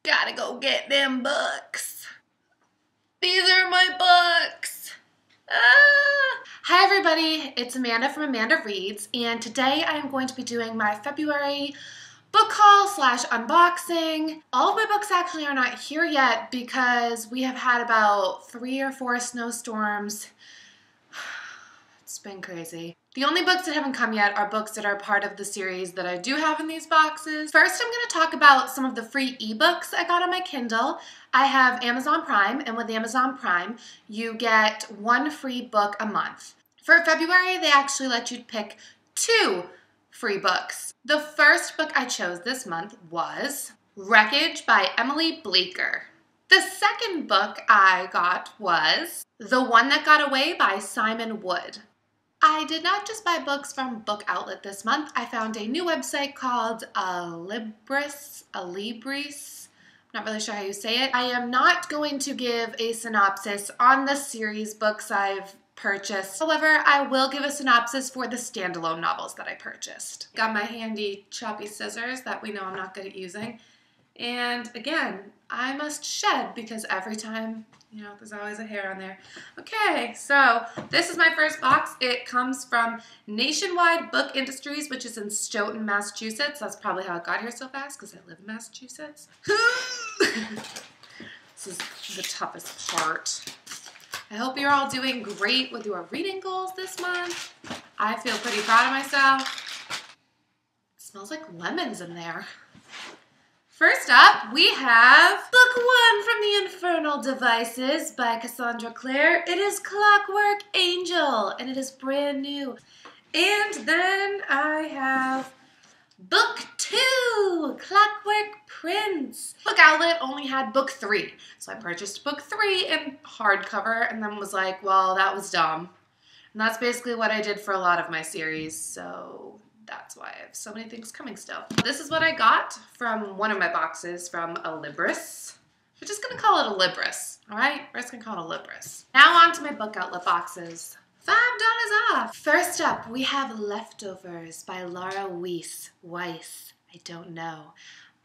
Gotta go get them books. These are my books. Ah. Hi everybody, it's Amanda from AmandaReads, and today I am going to be doing my February book haul / unboxing. All of my books actually are not here yet because we have had about 3 or 4 snowstorms. It's been crazy. The only books that haven't come yet are books that are part of the series that I do have in these boxes. First, I'm going to talk about some of the free ebooks I got on my Kindle. I have Amazon Prime, and with Amazon Prime, you get 1 free book a month. For February, they actually let you pick 2 free books. The first book I chose this month was Wreckage by Emily Bleeker. The second book I got was The One That Got Away by Simon Wood. I did not just buy books from BookOutlet this month. I found a new website called Alibris. I'm not really sure how you say it. I am not going to give a synopsis on the series books I've purchased. However, I will give a synopsis for the standalone novels that I purchased. Got my handy choppy scissors that we know I'm not good at using. And again, I must shed because every time, there's always a hair on there. Okay, so this is my first box. It comes from Nationwide Book Industries, which is in Stoughton, Massachusetts. That's probably how it got here so fast because I live in Massachusetts. This is the toughest part. I hope you're all doing great with your reading goals this month. I feel pretty proud of myself. It smells like lemons in there. First up, we have Book 1 from the Infernal Devices by Cassandra Clare. It is Clockwork Angel, and it is brand new. And then I have Book 2, Clockwork Prince. BookOutlet only had Book 3, so I purchased Book 3 in hardcover and then was like, well, that was dumb. And that's basically what I did for a lot of my series, so that's why I have so many things coming still. This is what I got from one of my boxes from Alibris. We're just gonna call it Alibris, all right? We're just gonna call it Alibris. Now on to my BookOutlet boxes. $5 off. First up, we have Leftovers by Laura Weiss. I don't know.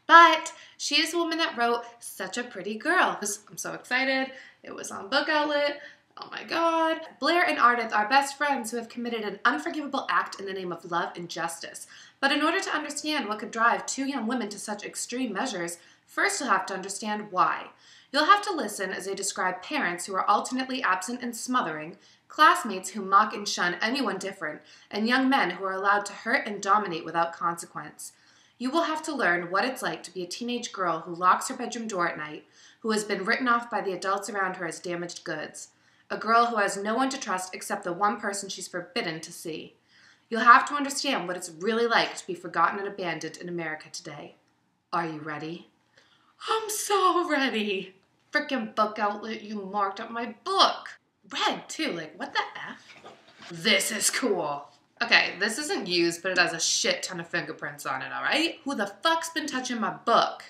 But she is the woman that wrote Such a Pretty Girl. I'm so excited. It was on BookOutlet. Oh my God. Blair and Ardith are best friends who have committed an unforgivable act in the name of love and justice. But in order to understand what could drive 2 young women to such extreme measures, first you'll have to understand why. You'll have to listen as they describe parents who are alternately absent and smothering, classmates who mock and shun anyone different, and young men who are allowed to hurt and dominate without consequence. You will have to learn what it's like to be a teenage girl who locks her bedroom door at night, who has been written off by the adults around her as damaged goods. A girl who has no one to trust except the one person she's forbidden to see. You'll have to understand what it's really like to be forgotten and abandoned in America today. Are you ready? I'm so ready. Frickin' BookOutlet, you marked up my book. Red, too. Like, what the F? This is cool. Okay, this isn't used, but it has a shit ton of fingerprints on it, all right? Who the fuck's been touching my book?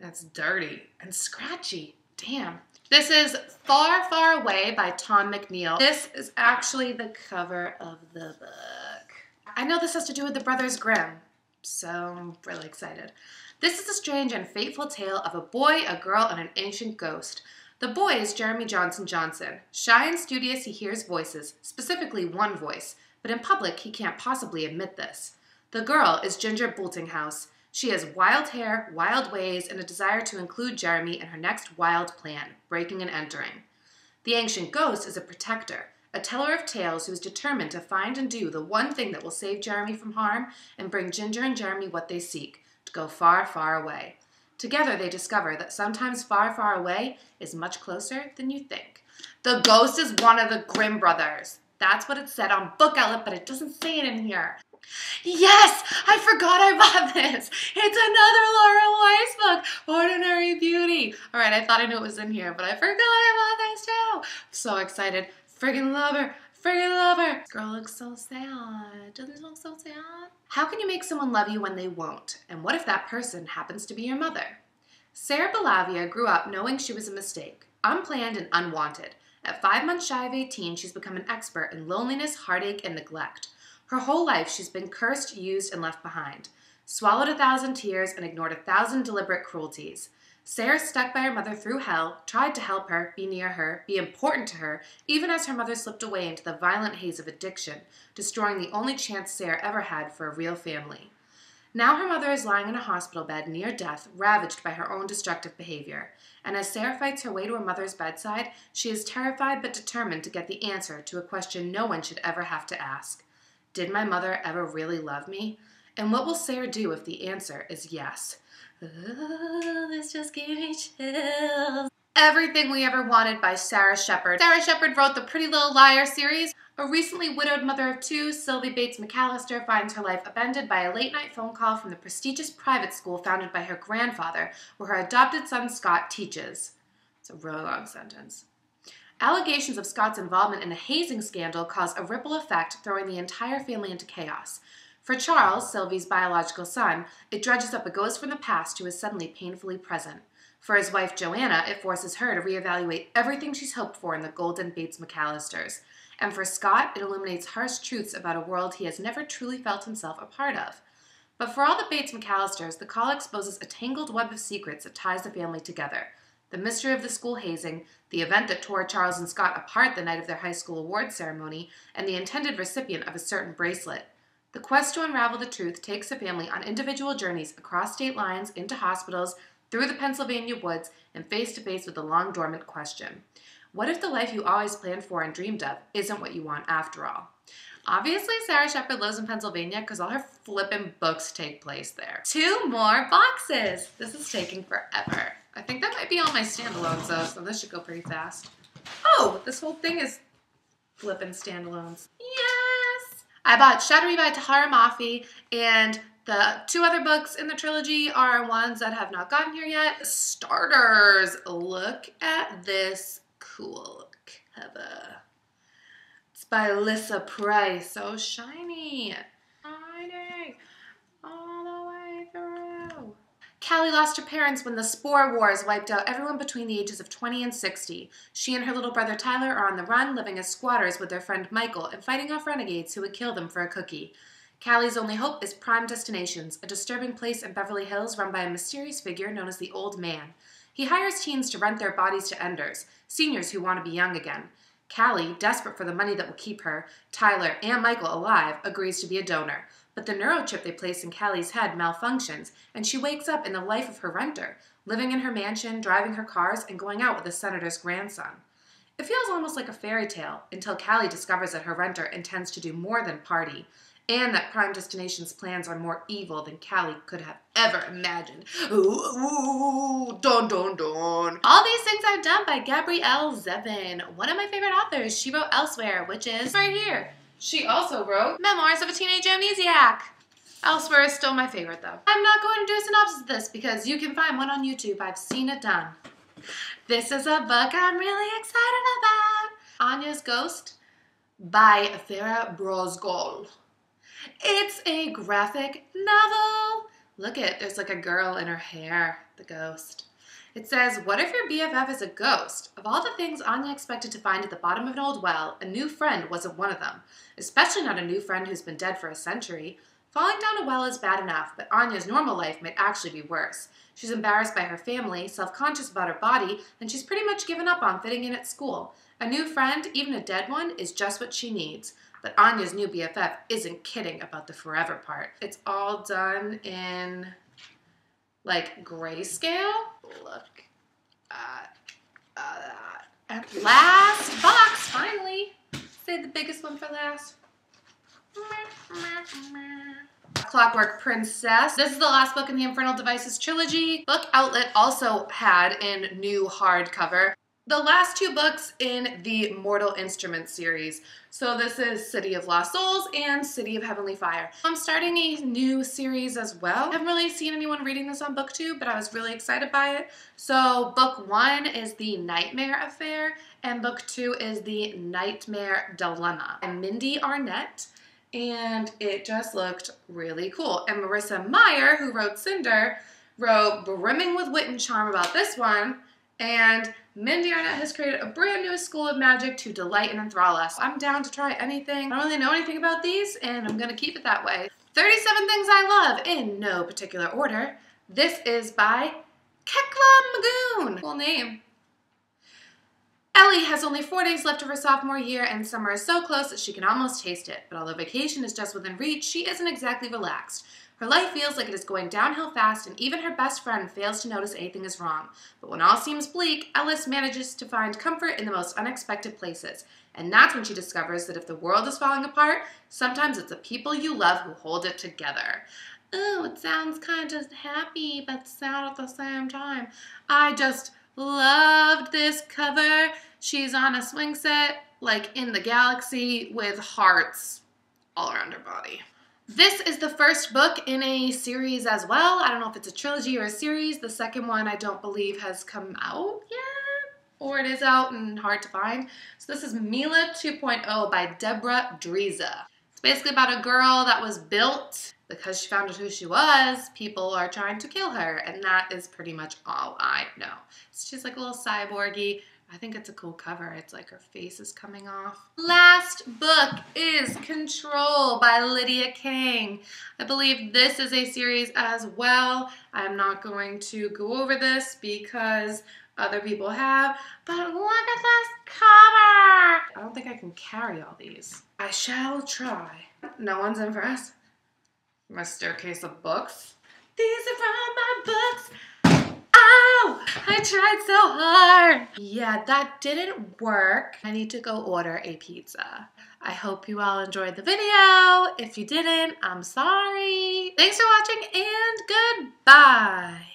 That's dirty and scratchy. Damn. This is Far, Far Away by Tom McNeil. This is actually the cover of the book. I know this has to do with the Brothers Grimm, so I'm really excited. This is a strange and fateful tale of a boy, a girl, and an ancient ghost. The boy is Jeremy Johnson Johnson. Shy and studious, he hears voices, specifically one voice, but in public he can't possibly admit this. The girl is Ginger Boltinghouse. She has wild hair, wild ways, and a desire to include Jeremy in her next wild plan, breaking and entering. The ancient ghost is a protector, a teller of tales who is determined to find and do the one thing that will save Jeremy from harm and bring Ginger and Jeremy what they seek, to go far, far away. Together they discover that sometimes far, far away is much closer than you think. The ghost is one of the Grimm brothers. That's what it said on BookOutlet, but it doesn't say it in here. Yes! I forgot I bought this! It's another Laura Weiss book! Ordinary Beauty! Alright, I thought I knew it was in here, but I forgot I bought this too! So excited. Friggin' love her! Friggin' love her! This girl looks so sad. Doesn't it look so sad? How can you make someone love you when they won't? And what if that person happens to be your mother? Sarah Balavia grew up knowing she was a mistake, unplanned and unwanted. At 5 months shy of 18, she's become an expert in loneliness, heartache, and neglect. Her whole life, she's been cursed, used, and left behind. swallowed 1,000 tears, and ignored 1,000 deliberate cruelties. Sarah stuck by her mother through hell, tried to help her, be near her, be important to her, even as her mother slipped away into the violent haze of addiction, destroying the only chance Sarah ever had for a real family. Now her mother is lying in a hospital bed near death, ravaged by her own destructive behavior. And as Sarah fights her way to her mother's bedside, she is terrified but determined to get the answer to a question no one should ever have to ask. Did my mother ever really love me? And what will Sarah do if the answer is yes? This just gave me chills. Everything We Ever Wanted by Sarah Shepard. Sarah Shepard wrote the Pretty Little Liar series. A recently widowed mother of two, Sylvie Bates McAllister finds her life upended by a late-night phone call from the prestigious private school founded by her grandfather, where her adopted son Scott teaches. It's a really long sentence. Allegations of Scott's involvement in a hazing scandal cause a ripple effect, throwing the entire family into chaos. For Charles, Sylvie's biological son, it dredges up a ghost from the past who is suddenly painfully present. For his wife Joanna, it forces her to reevaluate everything she's hoped for in the golden Bates McAllisters. And for Scott, it illuminates harsh truths about a world he has never truly felt himself a part of. But for all the Bates McAllisters, the call exposes a tangled web of secrets that ties the family together. The mystery of the school hazing, the event that tore Charles and Scott apart the night of their high school awards ceremony, and the intended recipient of a certain bracelet. The quest to unravel the truth takes the family on individual journeys across state lines, into hospitals, through the Pennsylvania woods, and face-to-face with the long-dormant question. What if the life you always planned for and dreamed of isn't what you want after all? Obviously, Sarah Shepard lives in Pennsylvania because all her flippin' books take place there. 2 more boxes! This is taking forever. I think that might be all my standalones though, so this should go pretty fast. Oh, this whole thing is flippin' standalones. Yes! I bought Shuddery by Tahara Mafi, and the 2 other books in the trilogy are ones that have not gotten here yet. Starters! Look at this cool cover. It's by Alyssa Price. So shiny. Shiny. All the way through. Callie lost her parents when the Spore Wars wiped out everyone between the ages of 20 and 60. She and her little brother Tyler are on the run, living as squatters with their friend Michael and fighting off renegades who would kill them for a cookie. Callie's only hope is Prime Destinations, a disturbing place in Beverly Hills run by a mysterious figure known as the Old Man. He hires teens to rent their bodies to enders, seniors who want to be young again. Callie, desperate for the money that will keep her, Tyler, and Michael alive, agrees to be a donor. But the neurochip they place in Callie's head malfunctions, and she wakes up in the life of her renter, living in her mansion, driving her cars, and going out with the senator's grandson. It feels almost like a fairy tale, until Callie discovers that her renter intends to do more than party, and that Prime Destination's plans are more evil than Callie could have ever imagined. Ooh, dun dun dun. All these things are done by Gabrielle Zevin, one of my favorite authors. She wrote Elsewhere, which is right here. She also wrote Memoirs of a Teenage Amnesiac. Elsewhere is still my favorite though. I'm not going to do a synopsis of this because you can find one on YouTube. I've seen it done. This is a book I'm really excited about. Anya's Ghost by Farah Brosgol. It's a graphic novel. Look at, there's like a girl in her hair, the ghost. It says, what if your BFF is a ghost? Of all the things Anya expected to find at the bottom of an old well, a new friend wasn't one of them. Especially not a new friend who's been dead for a century. Falling down a well is bad enough, but Anya's normal life might actually be worse. She's embarrassed by her family, self-conscious about her body, and she's pretty much given up on fitting in at school. A new friend, even a dead one, is just what she needs. But Anya's new BFF isn't kidding about the forever part. It's all done in, like, grayscale. Look at that. And last box, finally. Save the biggest one for last. Clockwork Princess. This is the last book in the Infernal Devices trilogy. BookOutlet also had in new hardcover the last 2 books in the Mortal Instruments series. So this is City of Lost Souls and City of Heavenly Fire. I'm starting a new series as well. I haven't really seen anyone reading this on BookTube, but I was really excited by it. So book 1 is The Nightmare Affair, and book 2 is The Nightmare Dilemma. And Mindy Arnett, and it just looked really cool. And Marissa Meyer, who wrote Cinder, wrote Brimming with Wit and Charm about this one, and Mindy Arnett has created a brand new school of magic to delight and enthrall us. I'm down to try anything. I don't really know anything about these, and I'm gonna keep it that way. 37 Things I Love in no particular order. This is by Kekla Magoon. Cool name. Ellie has only 4 days left of her sophomore year, and summer is so close that she can almost taste it. But although vacation is just within reach, she isn't exactly relaxed. Her life feels like it is going downhill fast, and even her best friend fails to notice anything is wrong. But when all seems bleak, Ellis manages to find comfort in the most unexpected places. And that's when she discovers that if the world is falling apart, sometimes it's the people you love who hold it together. Ooh, it sounds kind of happy, but sad at the same time. I just loved this cover. She's on a swing set, like in the galaxy, with hearts all around her body. This is the first book in a series as well. I don't know if it's a trilogy or a series. The second one I don't believe has come out yet, or it is out and hard to find. So this is Mila 2.0 by Deborah Driza. It's basically about a girl that was built because she found out who she was. People are trying to kill her, and that is pretty much all I know. She's like a little cyborgy. I think it's a cool cover. It's like her face is coming off. Last book is Control by Lydia Kang. I believe this is a series as well. I'm not going to go over this because other people have, but look at this cover. I don't think I can carry all these. I shall try. No one's impressed. My staircase of books. These are from my books. Oh, I tried so hard. Yeah, that didn't work. I need to go order a pizza. I hope you all enjoyed the video. If you didn't, I'm sorry. Thanks for watching and goodbye.